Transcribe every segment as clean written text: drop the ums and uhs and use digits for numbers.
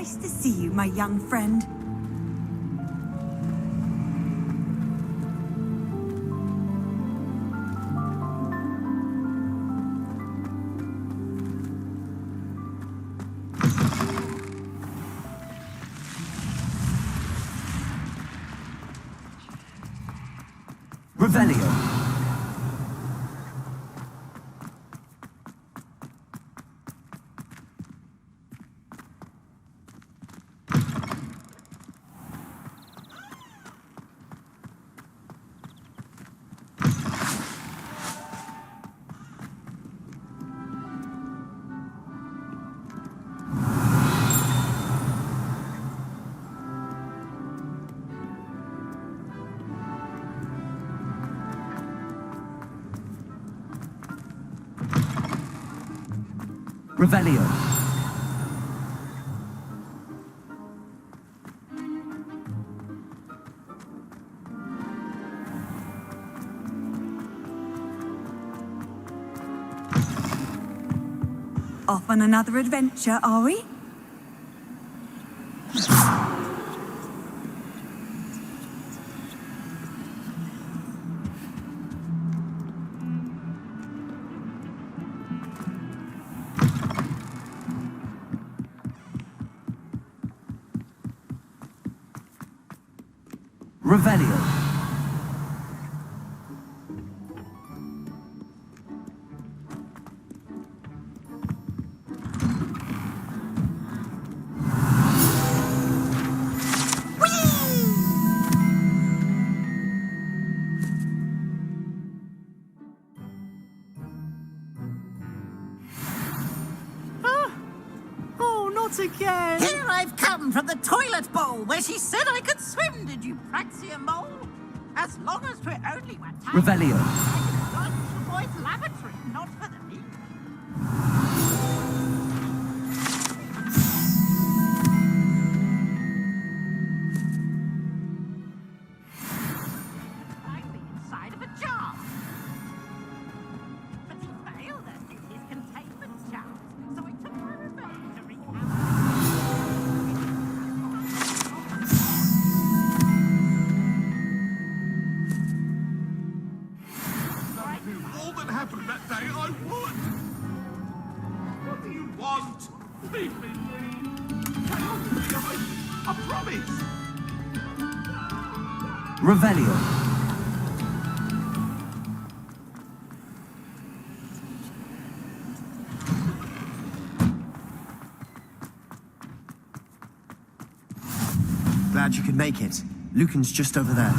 Nice to see you, my young friend. Revelio. Revelio. Off on another adventure, are we? Revelio. Again. Here I've come from the toilet bowl where she said I could swim, did you praxia mole? As long as we're only one time. Revelio. I can the boy's lavatory, not for the meat. Find the inside of a jar. But he failed us in his containment chart, so I took my revenge to recount. All that happened that day, I would! What do you want? Leave me! Hang on to me, I promise! Revelio. Glad you could make it. Lucan's just over there.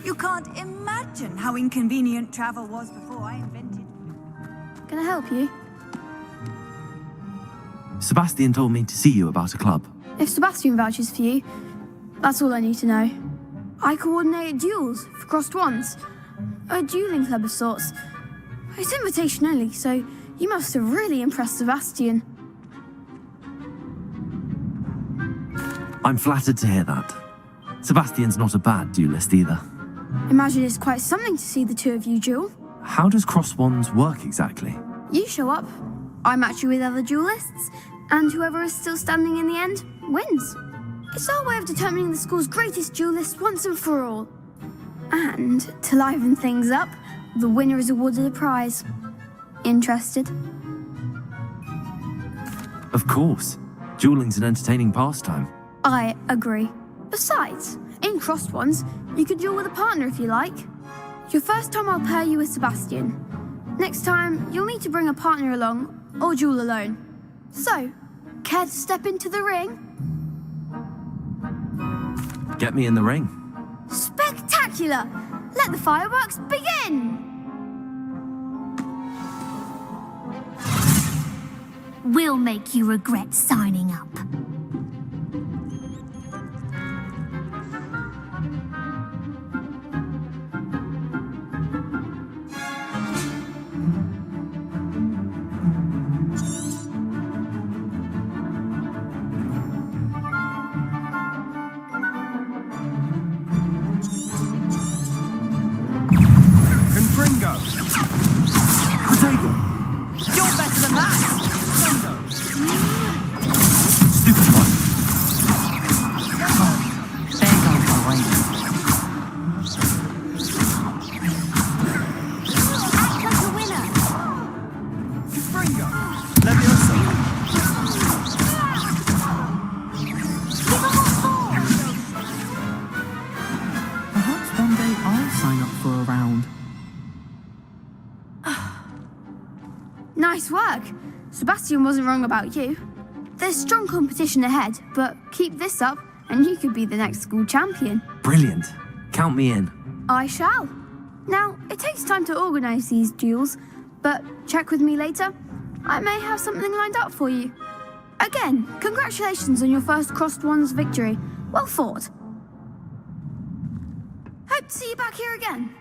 You can't imagine how inconvenient travel was before I invented. Can I help you? Sebastian told me to see you about a club. If Sebastian vouches for you, that's all I need to know. I coordinate duels for crossed wands. A dueling club of sorts. It's invitation only, so you must have really impressed Sebastian. I'm flattered to hear that. Sebastian's not a bad duelist either. Imagine it's quite something to see the two of you duel. How does cross wands work exactly? You show up, I match you with other duelists, and whoever is still standing in the end wins. It's our way of determining the school's greatest duelist once and for all. And to liven things up, the winner is awarded a prize. Interested? Of course. Dueling's an entertaining pastime. I agree. Besides, in crossed ones, you could duel with a partner if you like. Your first time I'll pair you with Sebastian. Next time, you'll need to bring a partner along, or duel alone. So, care to step into the ring? Get me in the ring. Spectacular! Let the fireworks begin! We'll make you regret signing up. Confringo! Figom. Leviosa. Perhaps one day I'll sign up for a round. Nice work. Sebastian wasn't wrong about you. There's strong competition ahead, but keep this up and you could be the next school champion. Brilliant. Count me in. I shall. Now, it takes time to organise these duels, but check with me later. I may have something lined up for you. Again, congratulations on your first Crossed Ones victory. Well fought. Hope to see you back here again.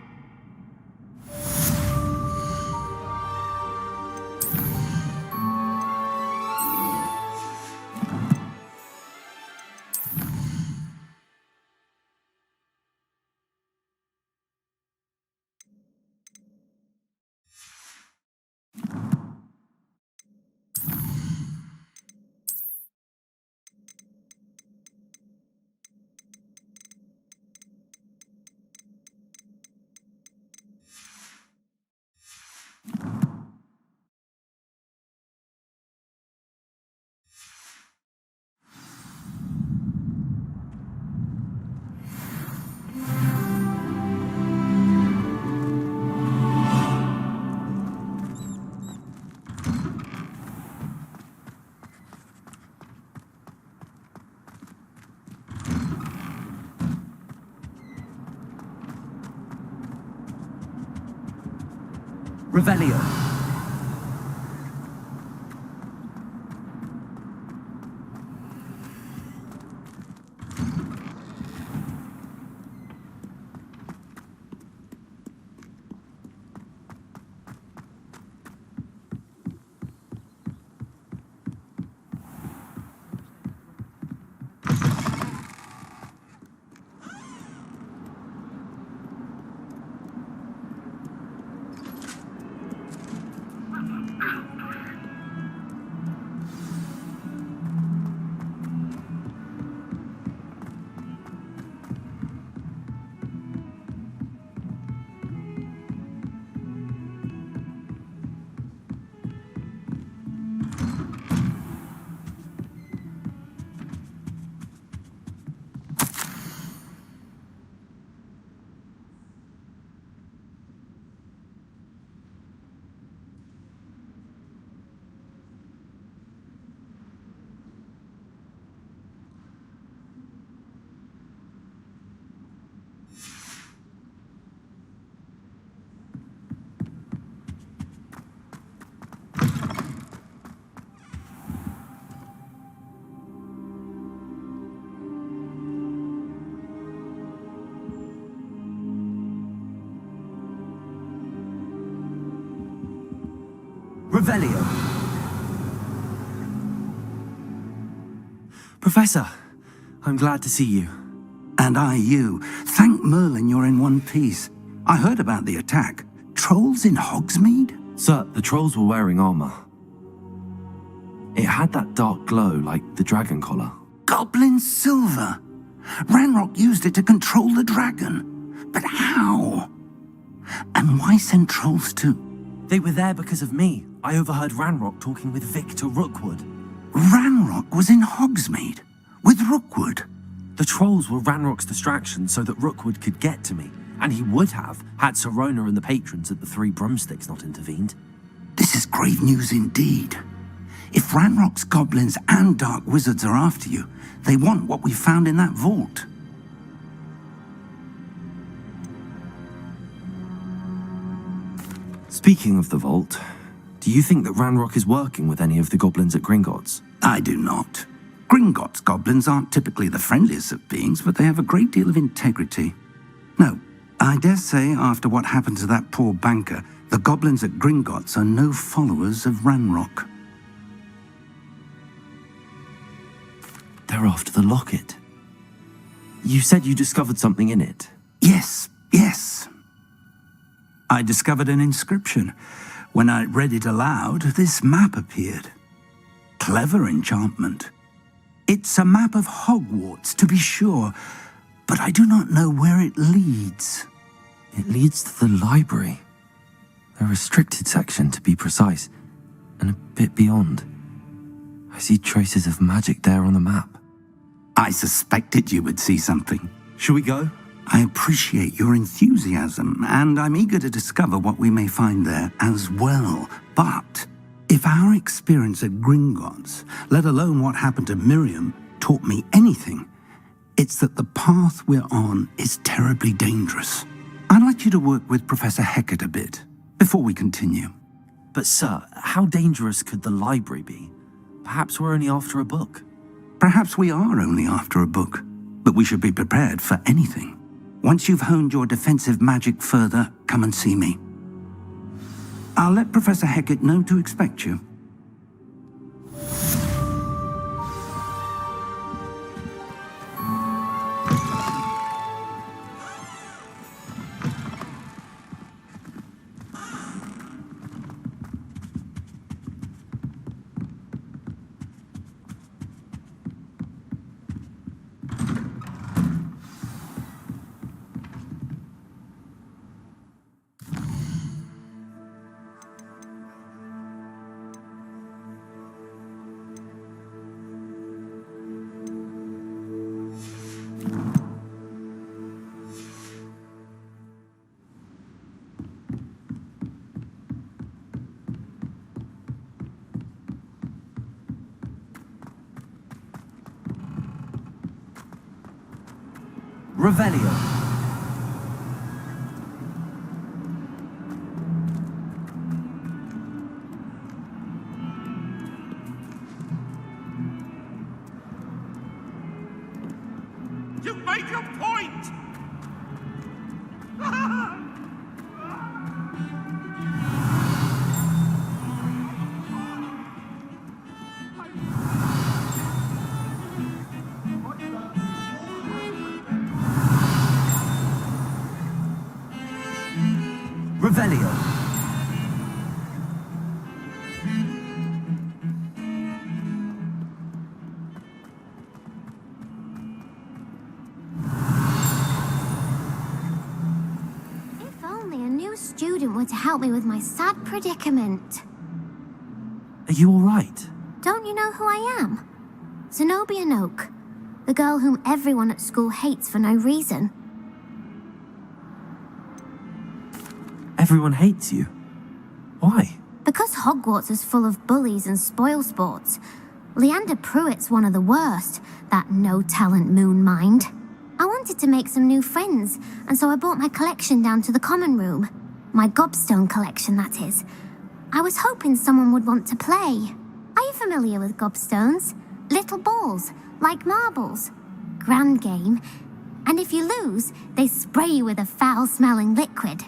Revelio. Revelio. Professor, I'm glad to see you. And I you. Thank Merlin you're in one piece. I heard about the attack. Trolls in Hogsmeade? Sir, the trolls were wearing armor. It had that dark glow like the dragon collar. Goblin silver. Ranrock used it to control the dragon. But how? And why send trolls too? They were there because of me. I overheard Ranrock talking with Victor Rookwood. Ranrock was in Hogsmeade? With Rookwood? The trolls were Ranrock's distraction so that Rookwood could get to me. And he would have, had Sirona and the patrons at the Three Broomsticks not intervened. This is grave news indeed. If Ranrock's goblins and dark wizards are after you, they want what we found in that vault. Speaking of the vault, do you think that Ranrock is working with any of the goblins at Gringotts? I do not. Gringotts goblins aren't typically the friendliest of beings, but they have a great deal of integrity. No, I dare say after what happened to that poor banker, the goblins at Gringotts are no followers of Ranrock. They're after the locket. You said you discovered something in it. Yes. I discovered an inscription. When I read it aloud, this map appeared. Clever enchantment. It's a map of Hogwarts, to be sure, but I do not know where it leads. It leads to the library. A restricted section, to be precise. and a bit beyond. I see traces of magic there on the map. I suspected you would see something. Shall we go? I appreciate your enthusiasm, and I'm eager to discover what we may find there as well. But if our experience at Gringotts, let alone what happened to Miriam, taught me anything, it's that the path we're on is terribly dangerous. I'd like you to work with Professor Gekat a bit before we continue. But sir, how dangerous could the library be? Perhaps we're only after a book. Perhaps we are only after a book, but we should be prepared for anything. Once you've honed your defensive magic further, come and see me. I'll let Professor Gekat know to expect you. Revelio. You've made your point! Revelio. If only a new student were to help me with my sad predicament. Are you all right? Don't you know who I am? Zenobia Noak, the girl whom everyone at school hates for no reason. Everyone hates you. Why? Because Hogwarts is full of bullies and spoilsports. Leander Pruitt's one of the worst, that no-talent moon mind. I wanted to make some new friends, and so I brought my collection down to the common room. My gobstone collection, that is. I was hoping someone would want to play. Are you familiar with gobstones? Little balls, like marbles. Grand game. And if you lose, they spray you with a foul-smelling liquid.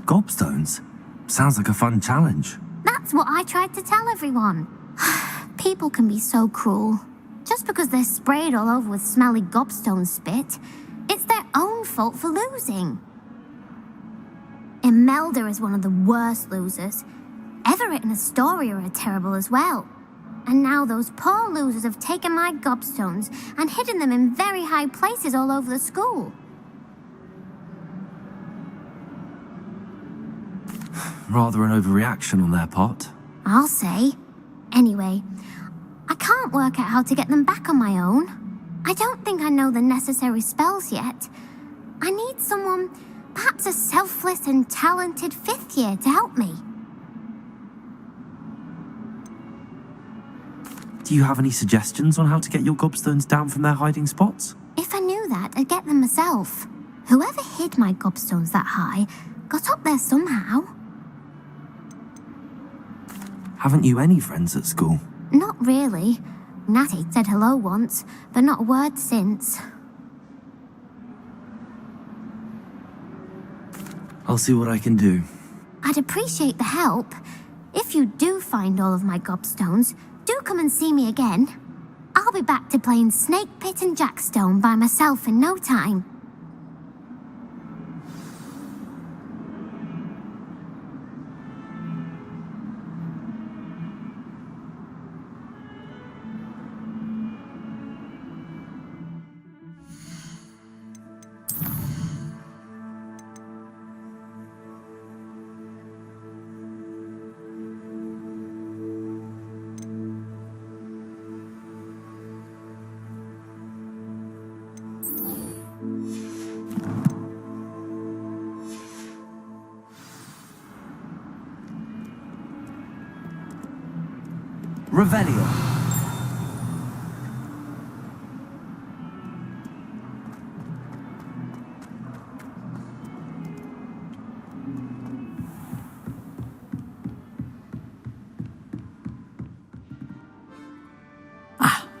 Gobstones? Sounds like a fun challenge. That's what I tried to tell everyone. People can be so cruel. Just because they're sprayed all over with smelly gobstone spit, it's their own fault for losing. Imelda is one of the worst losers. Everett and Astoria are terrible as well. And now those poor losers have taken my gobstones and hidden them in very high places all over the school. Rather an overreaction on their part. I'll say. Anyway, I can't work out how to get them back on my own. I don't think I know the necessary spells yet. I need someone, perhaps a selfless and talented fifth year to help me. Do you have any suggestions on how to get your gobstones down from their hiding spots? If I knew that, I'd get them myself. Whoever hid my gobstones that high got up there somehow. Haven't you any friends at school? Not really. Natty said hello once, but not a word since. I'll see what I can do. I'd appreciate the help. If you do find all of my gobstones, do come and see me again. I'll be back to playing Snake Pit and Jackstone by myself in no time. Revelio.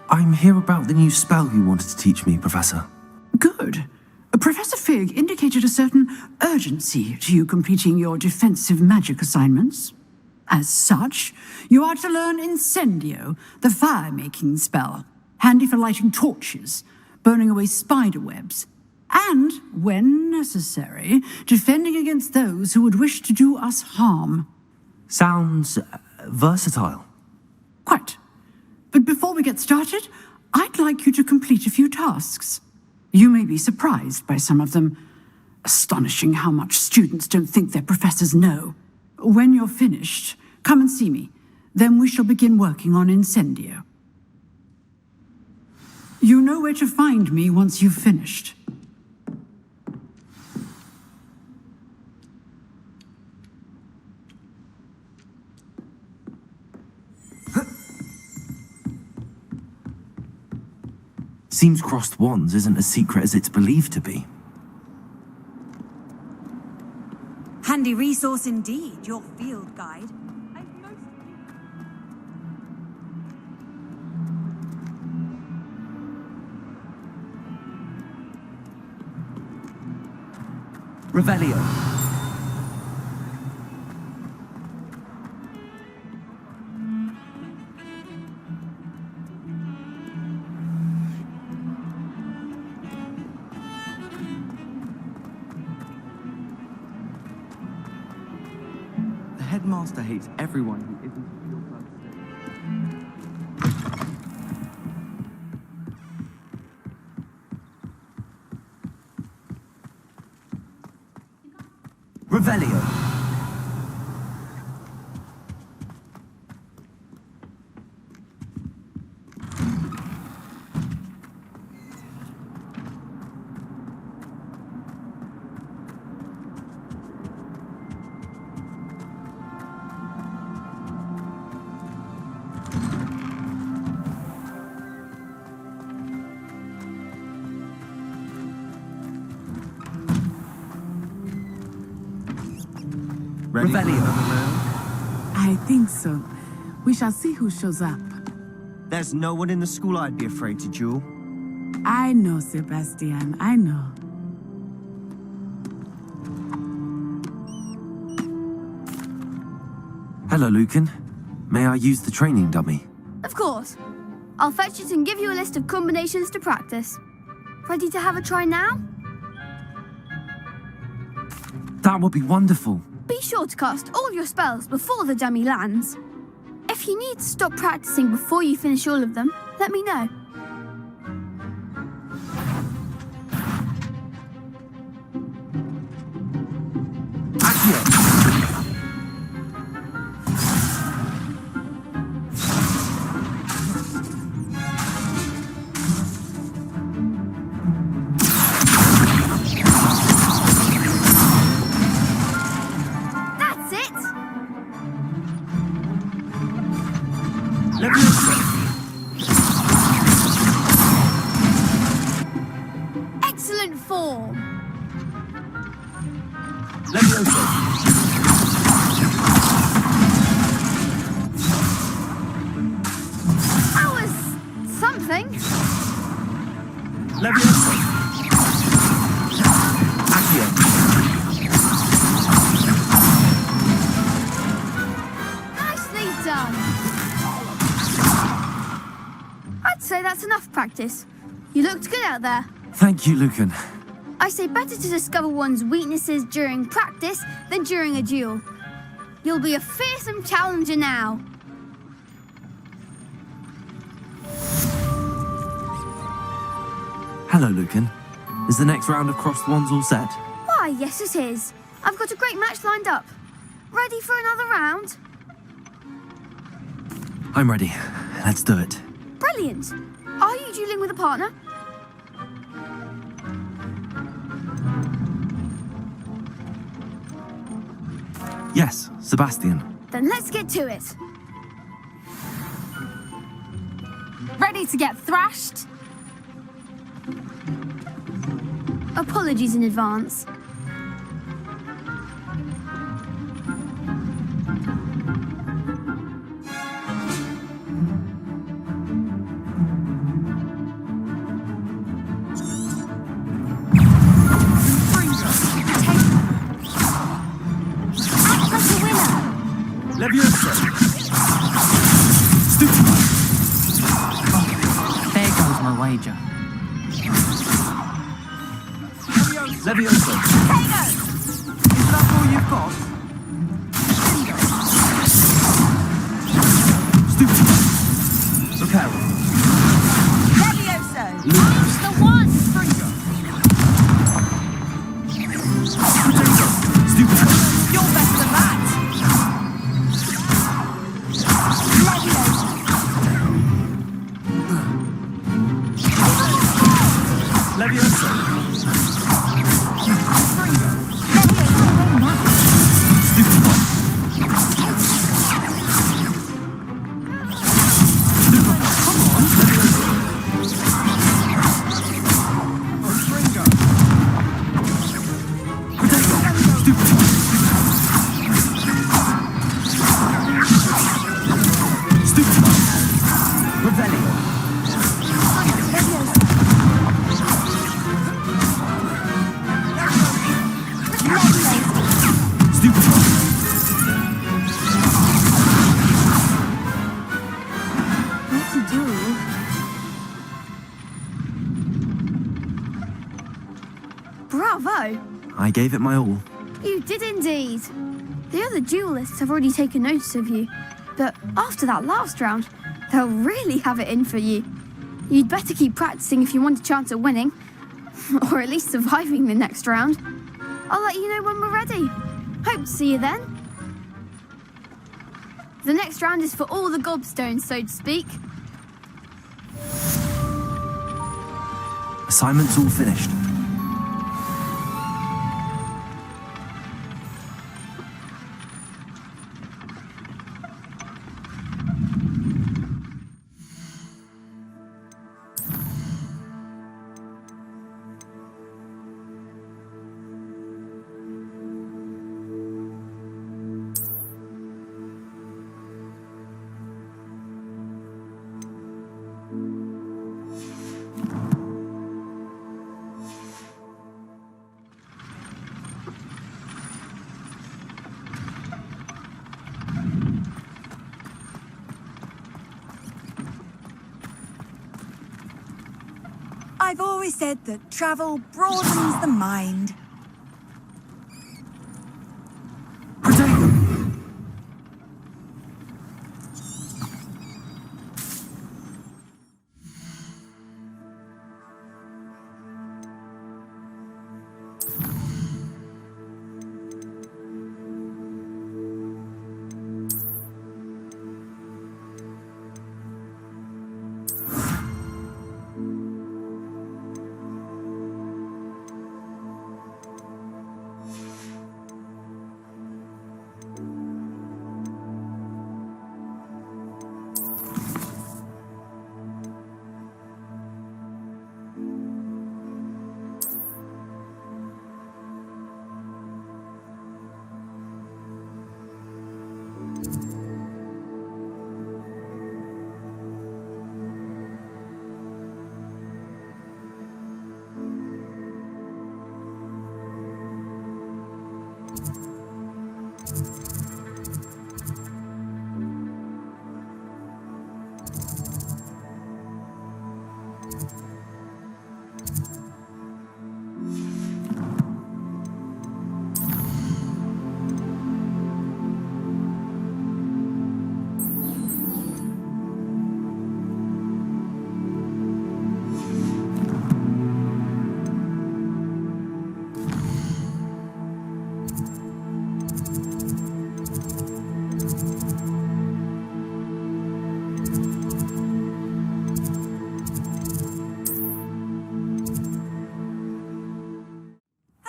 I'm here about the new spell you wanted to teach me, Professor. Good. Professor Fig indicated a certain urgency to you completing your defensive magic assignments. As such, you are to learn Insendio, the fire-making spell, handy for lighting torches, burning away spider webs, and, when necessary, defending against those who would wish to do us harm. Sounds versatile. Quite. But before we get started, I'd like you to complete a few tasks. You may be surprised by some of them. Astonishing how much students don't think their professors know. When you're finished, come and see me. Then we shall begin working on Insendio. You know where to find me once you've finished. Seems crossed wands isn't as secret as it's believed to be. Handy resource indeed, your field guide. Revelio. The headmaster hates everyone who isn't your first Revelio. Revelio. I think so. We shall see who shows up. There's no one in the school I'd be afraid to duel. I know, Sebastian, I know. Hello, Lucan. May I use the training dummy? Of course. I'll fetch it and give you a list of combinations to practice. Ready to have a try now? That would be wonderful. Be sure to cast all your spells before the dummy lands. If you need to stop practicing before you finish all of them, let me know. Excellent form. That was something. Nicely done. I'd say that's enough practice. You looked good out there. Thank you, Lucan. I say better to discover one's weaknesses during practice than during a duel. You'll be a fearsome challenger now. Hello, Lucan. Is the next round of crossed wands all set? Why, yes it is. I've got a great match lined up. Ready for another round? I'm ready. Let's do it. Brilliant. Are you dueling with a partner? Yes, Sebastian. Then let's get to it. Ready to get thrashed? Apologies in advance. Leviosa! There goes my wager. Leviosa! Is that all you've got? Look out! Leviosa! Use the one! You're best of that! Leviosa! Bravo! I gave it my all. You did indeed. The other duelists have already taken notice of you, but after that last round, they'll really have it in for you. You'd better keep practicing if you want a chance at winning, or at least surviving the next round. I'll let you know when we're ready. Hope to see you then. The next round is for all the gobstones, so to speak. Assignment's all finished. I've always said that travel broadens the mind.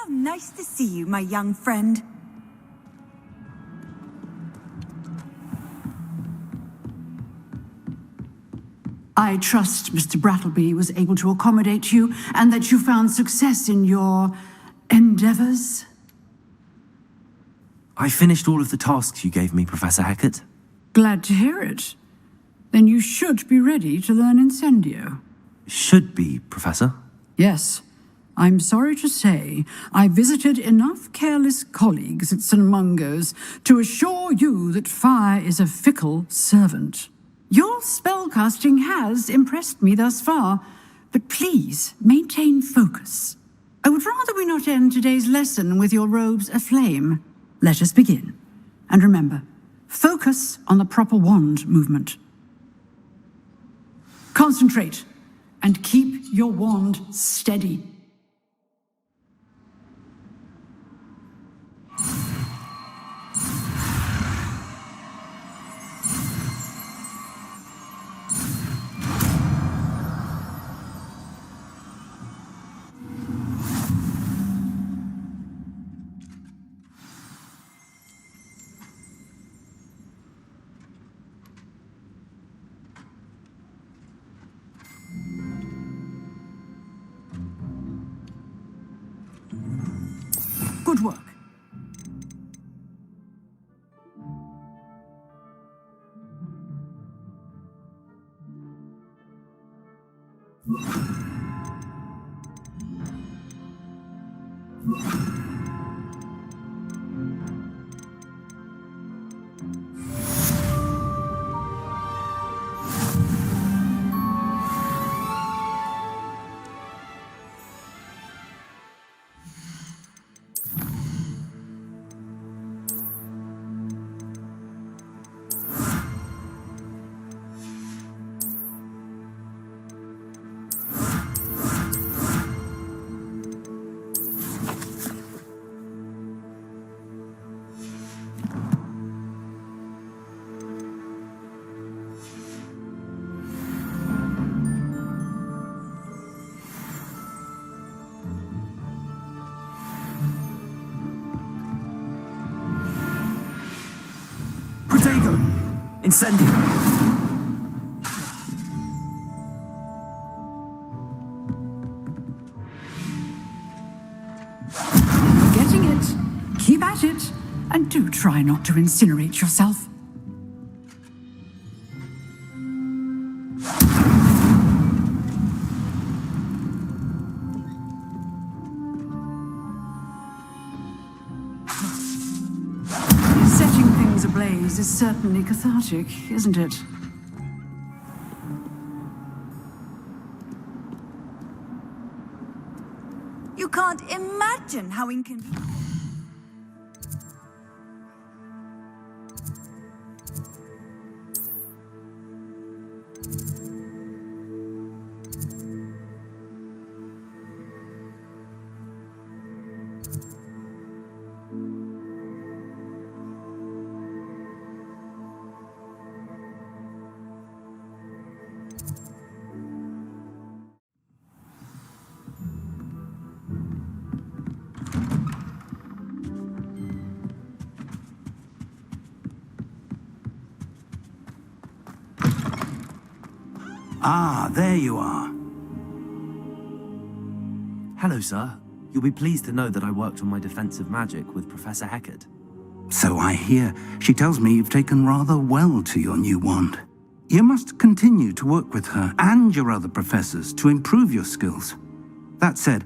Nice to see you, my young friend. I trust Mr. Brattleby was able to accommodate you and that you found success in your endeavors. I finished all of the tasks you gave me, Professor Hecate. Glad to hear it. Then you should be ready to learn Insendio. Should be, Professor. Yes. I'm sorry to say, I visited enough careless colleagues at St. Mungo's to assure you that fire is a fickle servant. Your spellcasting has impressed me thus far, but please maintain focus. I would rather we not end today's lesson with your robes aflame. Let us begin. And remember, focus on the proper wand movement. Concentrate and keep your wand steady. Good work. Incendio! Getting it. Keep at it. And do try not to incinerate yourself. Setting things ablaze is certainly cathartic, isn't it? You can't imagine how inconvenient. Ah, there you are. Hello, sir. You'll be pleased to know that I worked on my defensive magic with Professor Hecate. So I hear. She tells me you've taken rather well to your new wand. You must continue to work with her and your other professors to improve your skills. That said,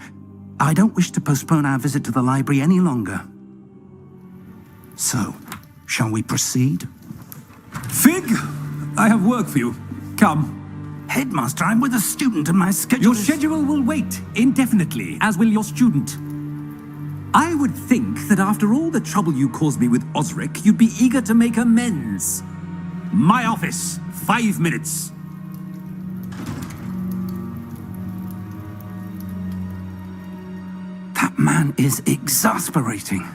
I don't wish to postpone our visit to the library any longer. So, shall we proceed? Fig, I have work for you. Come. Headmaster, I'm with a student and my schedule Your schedule will wait indefinitely, as will your student. I would think that after all the trouble you caused me with Osric, you'd be eager to make amends. My office, 5 minutes. That man is exasperating.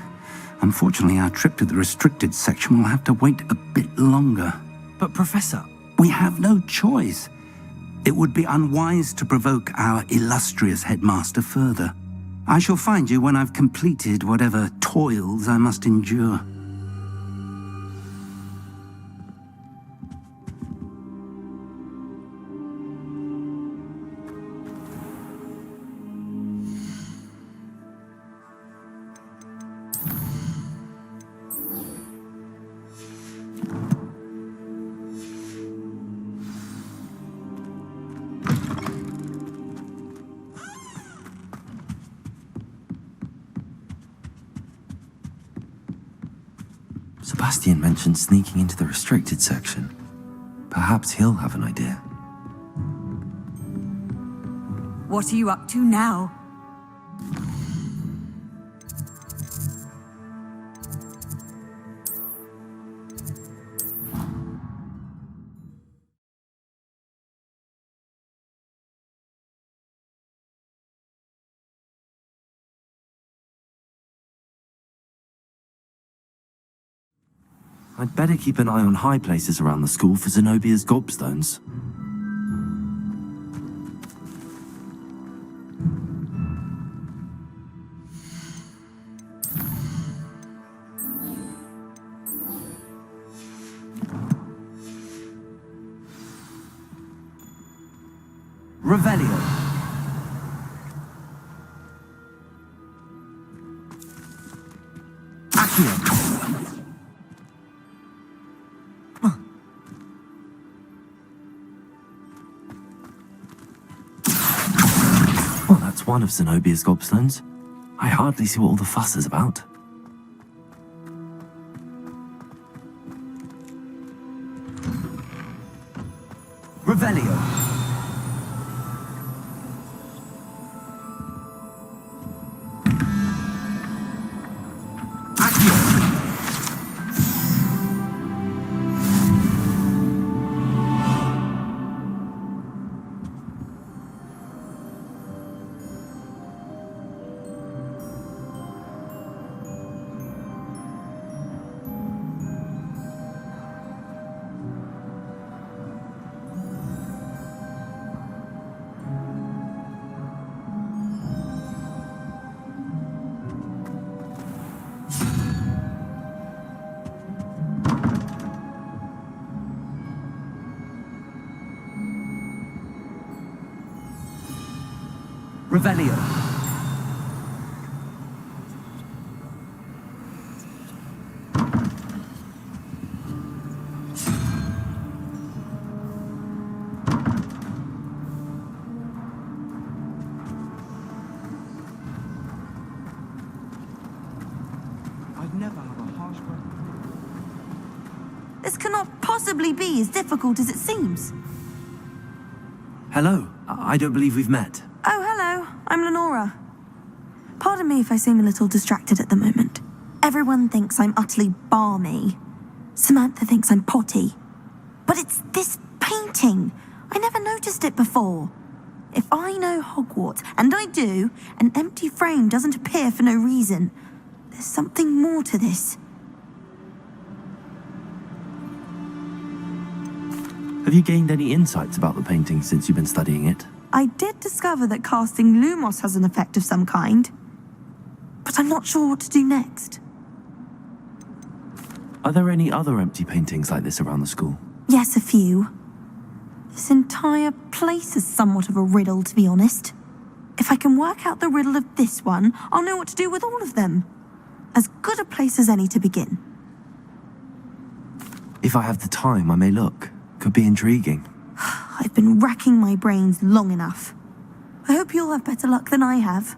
Unfortunately, our trip to the restricted section will have to wait a bit longer. But, Professor... We have no choice. It would be unwise to provoke our illustrious headmaster further. I shall find you when I've completed whatever toils I must endure. Sebastian mentioned sneaking into the restricted section. Perhaps he'll have an idea. What are you up to now? I'd better keep an eye on high places around the school for Zenobia's gobstones. Revelio. Accio. Well, that's one of Zenobia's gobstones. I hardly see what all the fuss is about. Revelio. Revelio. I'd never have a harsh breath. This cannot possibly be as difficult as it seems. Hello. I don't believe we've met. Oh, hello. I'm Lenora. Pardon me if I seem a little distracted at the moment. Everyone thinks I'm utterly balmy. Samantha thinks I'm potty. But it's this painting. I never noticed it before. If I know Hogwarts, and I do, an empty frame doesn't appear for no reason. There's something more to this. Have you gained any insights about the painting since you've been studying it? I did discover that casting Lumos has an effect of some kind. But I'm not sure what to do next. Are there any other empty paintings like this around the school? Yes, a few. This entire place is somewhat of a riddle, to be honest. If I can work out the riddle of this one, I'll know what to do with all of them. As good a place as any to begin. If I have the time, I may look. Could be intriguing. I've been racking my brains long enough. I hope you'll have better luck than I have.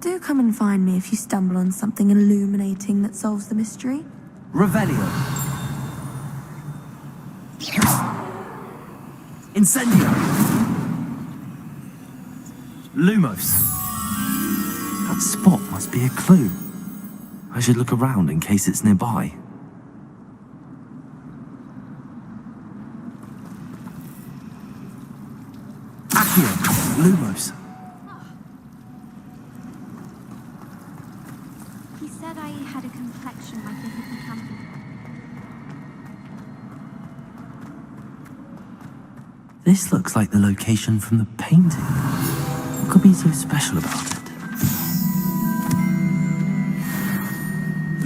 Do come and find me if you stumble on something illuminating that solves the mystery. Revelio. Insendio. Lumos. That spot must be a clue. I should look around in case it's nearby. Accio. Lumos. He said I had a complexion like a hippocampus. This looks like the location from the painting. What could be so special about it?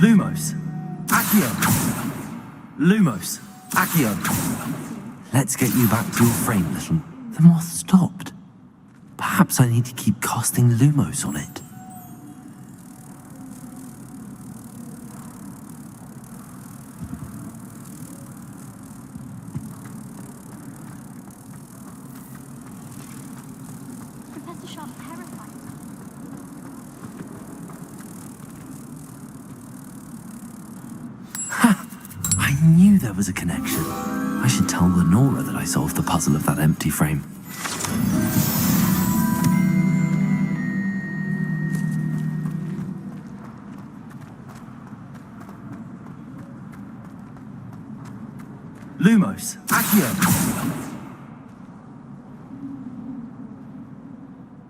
Lumos. Accio. Lumos. Accio. Let's get you back to your frame, little. The moth stopped. Perhaps I need to keep casting Lumos on it. I knew there was a connection. I should tell Lenora that I solved the puzzle of that empty frame. Lumos, Accio.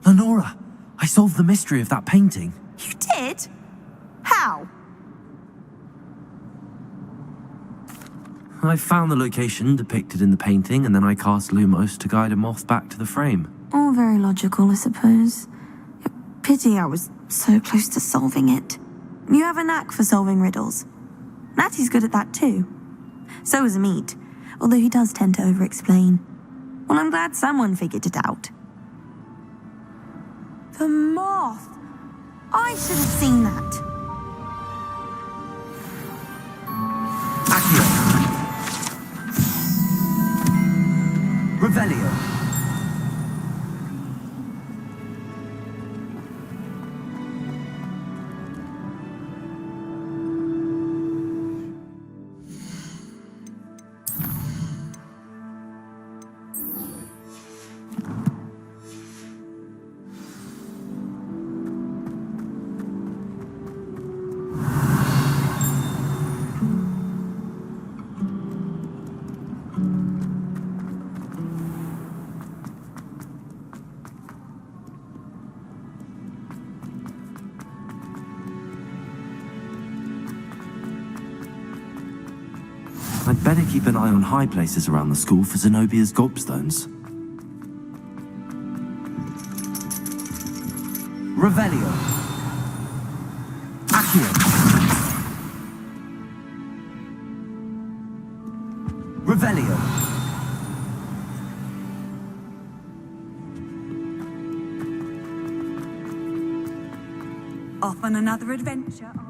Lenora, I solved the mystery of that painting. You did? How? I found the location depicted in the painting, and then I cast Lumos to guide a moth back to the frame. All very logical, I suppose. Pity I was so close to solving it. You have a knack for solving riddles. Natty's good at that too. So is Meat, although he does tend to over-explain. Well, I'm glad someone figured it out. The moth! I should have seen that. Accio. Revelio. I'd better keep an eye on high places around the school for Zenobia's gobstones. Revelio. Accio. Revelio. Off on another adventure, are we?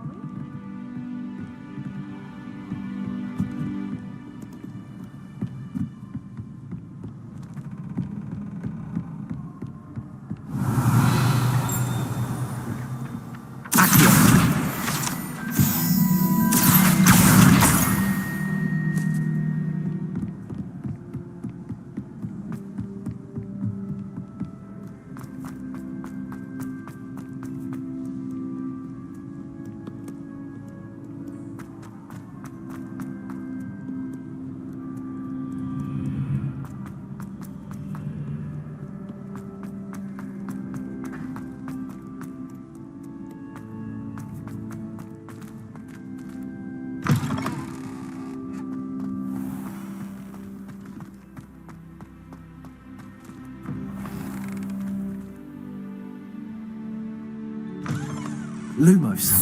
Lumos.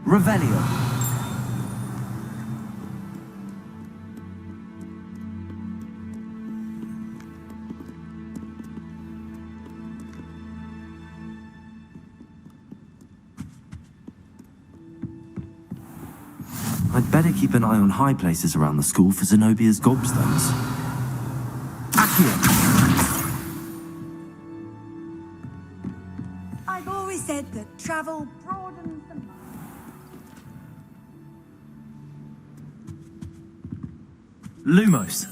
Revelio. I'd better keep an eye on high places around the school for Zenobia's gobstones. Accio. I've always said that travel broadens the mind. Lumos.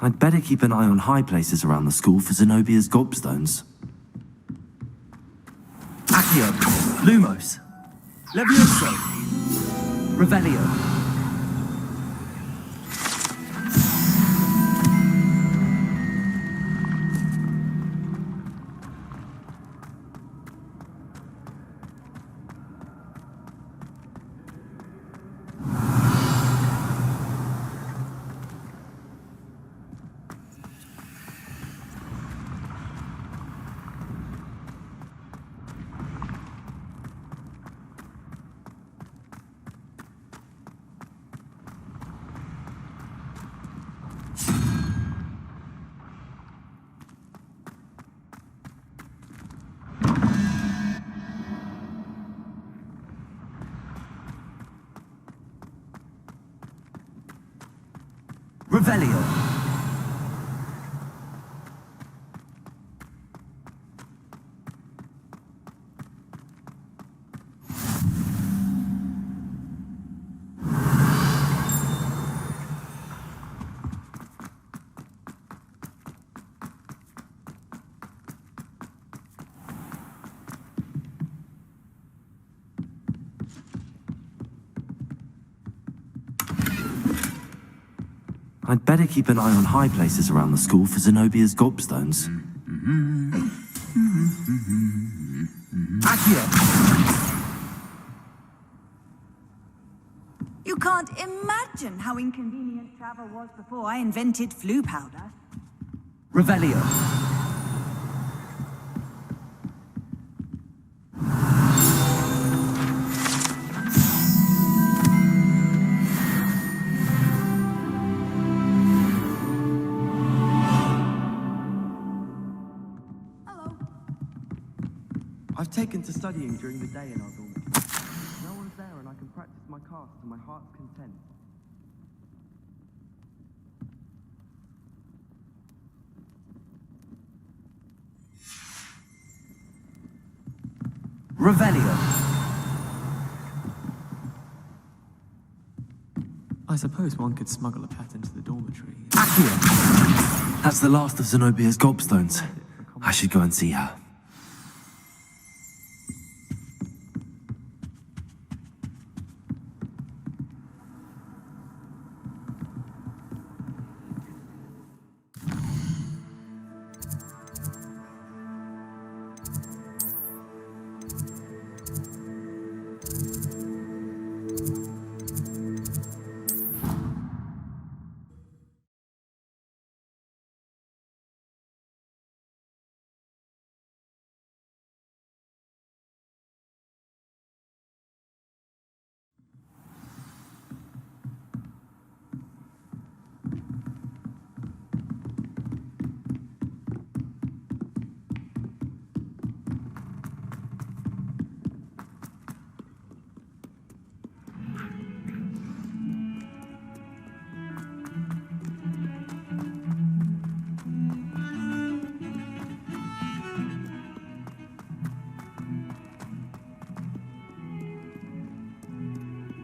I'd better keep an eye on high places around the school for Zenobia's gobstones. Accio. Lumos. Levioso. Revelio. Revelio. I'd better keep an eye on high places around the school for Zenobia's gobstones. Accio! You can't imagine how inconvenient travel was before I invented flu powder. Revelio. I've taken to studying during the day in our dormitory. No one's there and I can practice my cast to my heart's content. Revelio. I suppose one could smuggle a cat into the dormitory. Accio! That's the last of Zenobia's gobstones. I should go and see her.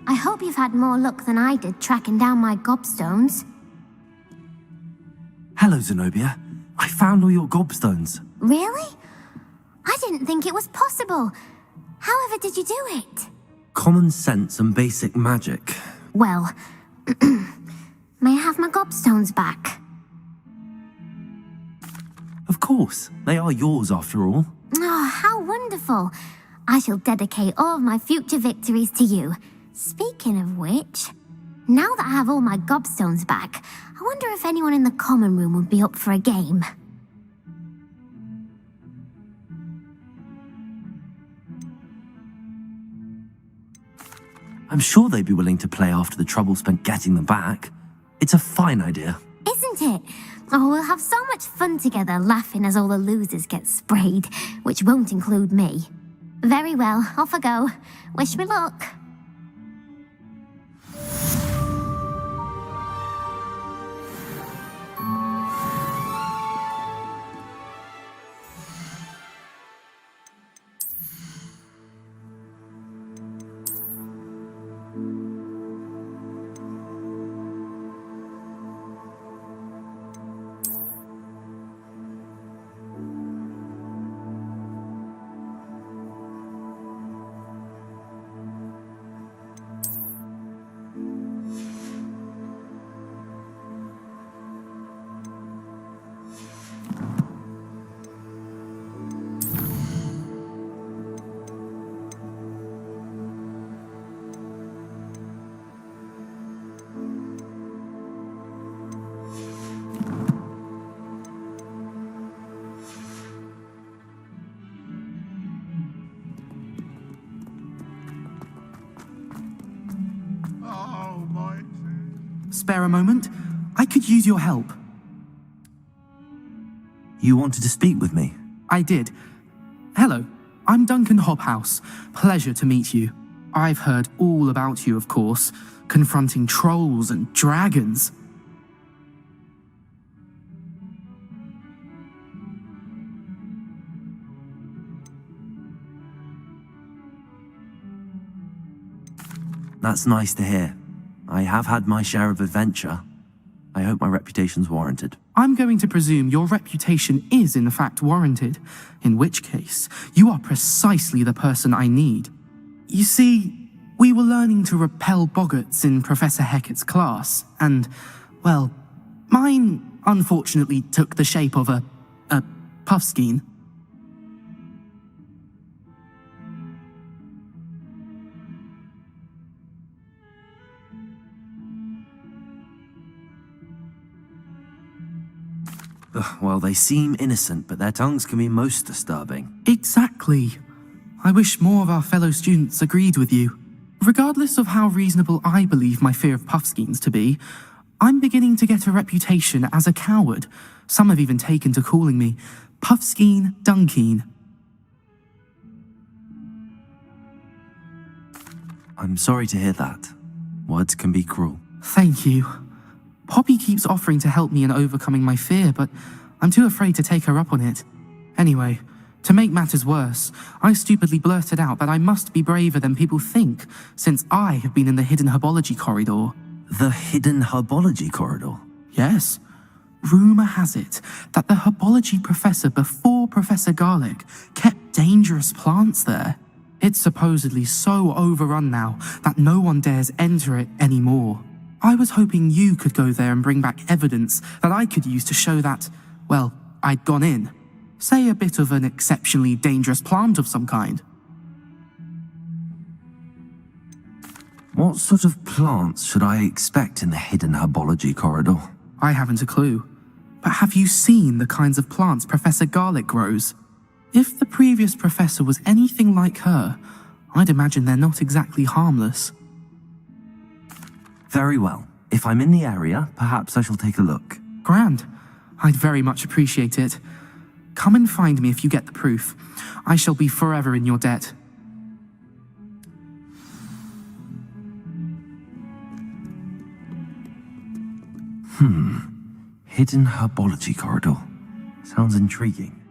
I hope you've had more luck than I did tracking down my gobstones. Hello, Zenobia. I found all your gobstones. Really? I didn't think it was possible. However did you do it? Common sense and basic magic. Well, may I have my gobstones back? Of course. They are yours after all. Oh, how wonderful. I shall dedicate all of my future victories to you. Speaking of which, now that I have all my gobstones back, I wonder if anyone in the common room would be up for a game. I'm sure they'd be willing to play after the trouble spent getting them back. It's a fine idea. Isn't it? Oh, we'll have so much fun together laughing as all the losers get sprayed, which won't include me. Very well, off I go. Wish me luck. Spare a moment? I could use your help. You wanted to speak with me? I did. Hello, I'm Duncan Hobhouse. Pleasure to meet you. I've heard all about you, of course, confronting trolls and dragons. That's nice to hear. I have had my share of adventure. I hope my reputation's warranted. I'm going to presume your reputation is in fact warranted, in which case, you are precisely the person I need. You see, we were learning to repel boggarts in Professor Hecat's class, and, well, mine unfortunately took the shape of a puffskein. Well, they seem innocent, but their tongues can be most disturbing. Exactly. I wish more of our fellow students agreed with you. Regardless of how reasonable I believe my fear of puffskeins to be, I'm beginning to get a reputation as a coward. Some have even taken to calling me Puffskeen Dunkeen. I'm sorry to hear that. Words can be cruel. Thank you. Poppy keeps offering to help me in overcoming my fear, but I'm too afraid to take her up on it. Anyway, to make matters worse, I stupidly blurted out that I must be braver than people think, since I have been in the hidden herbology corridor. The hidden herbology corridor? Yes. Rumour has it that the herbology professor before Professor Garlic kept dangerous plants there. It's supposedly so overrun now that no one dares enter it anymore. I was hoping you could go there and bring back evidence that I could use to show that, well, I'd gone in. Say a bit of an exceptionally dangerous plant of some kind. What sort of plants should I expect in the hidden herbology corridor? I haven't a clue. But have you seen the kinds of plants Professor Garlic grows? If the previous professor was anything like her, I'd imagine they're not exactly harmless. Very well. If I'm in the area, perhaps I shall take a look. Grand. I'd very much appreciate it. Come and find me if you get the proof. I shall be forever in your debt. Hidden herbology corridor. Sounds intriguing.